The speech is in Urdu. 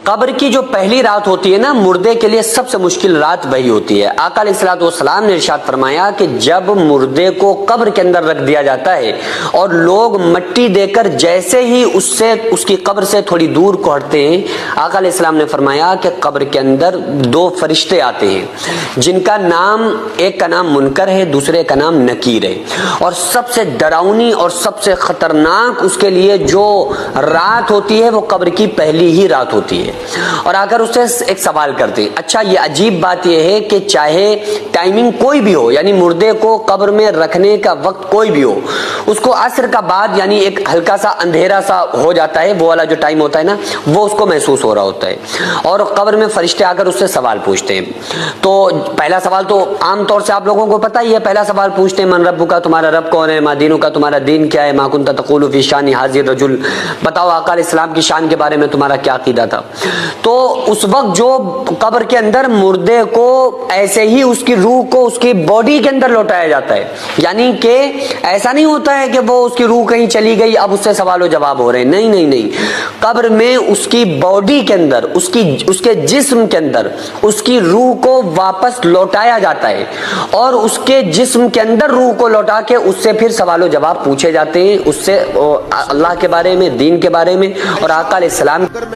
قبر کی جو پہلی رات ہوتی ہے نا، مردے کے لیے سب سے مشکل رات وہی ہوتی ہے۔ آقا علیہ الصلوۃ والسلام نے ارشاد فرمایا کہ جب مردے کو قبر کے اندر رکھ دیا جاتا ہے اور لوگ مٹی دے کر جیسے ہی اس کی قبر سے تھوڑی دور کو ہٹتے ہیں، آقا علیہ السلام نے فرمایا کہ قبر کے اندر دو فرشتے آتے ہیں جن کا نام، ایک کا نام منکر ہے، دوسرے کا نام نکیر ہے، اور سب سے ڈراؤنی اور سب سے خطرناک اس کے لیے جو رات ہوتی ہے وہ قبر کی پہلی ہی رات ہوتی ہے۔ اور آ کر اس سے ایک سوال کرتے ہیں، اچھا یہ عجیب بات یہ ہے کہ چاہے ٹائمنگ کوئی بھی ہو، یعنی مردے کو قبر میں رکھنے کا وقت کوئی بھی ہو، اس کو عصر کا بعد یعنی ایک ہلکا سا اندھیرا سا ہو جاتا ہے، وہ والا جو ٹائم ہوتا ہے نا، وہ اس کو محسوس ہو رہا ہوتا ہے، اور قبر میں فرشتے آ کر اس سے سوال پوچھتے ہیں۔ تو پہلا سوال تو عام طور سے آپ لوگوں کو پتہ ہی ہے، پہلا سوال پوچھتے ہیں من ربک کا، تمہارا رب کون ہے، ما دینک کا، تمہارا دین کیا ہے، ما کنت تقول فی شان ھذا الرجل، بتاؤ آقا علیہ السلام کی شان کے بارے میں تمہارا کیا عقیدہ تھا۔ تو اس وقت جو قبر کے اندر مردے کو ایسے ہی اس کی روح کو اس کی باڈی کے اندر لوٹایا جاتا ہے، یعنی کہ ایسا نہیں ہوتا ہے کہ وہ اس کی روح کہیں چلی گئی اب اس سے سوال و جواب ہو رہے ہیں، نہیں نہیں نہیں، قبر میں اس کی باڈی کے اندر، اس کے جسم کے اندر اس کی روح کو واپس لوٹایا جاتا ہے، اور اس کے جسم کے اندر روح کو لوٹا کے اس سے پھر سوال و جواب پوچھے جاتے ہیں، اس سے اللہ کے بارے میں، دین کے بارے میں اور آقا علیہ السلام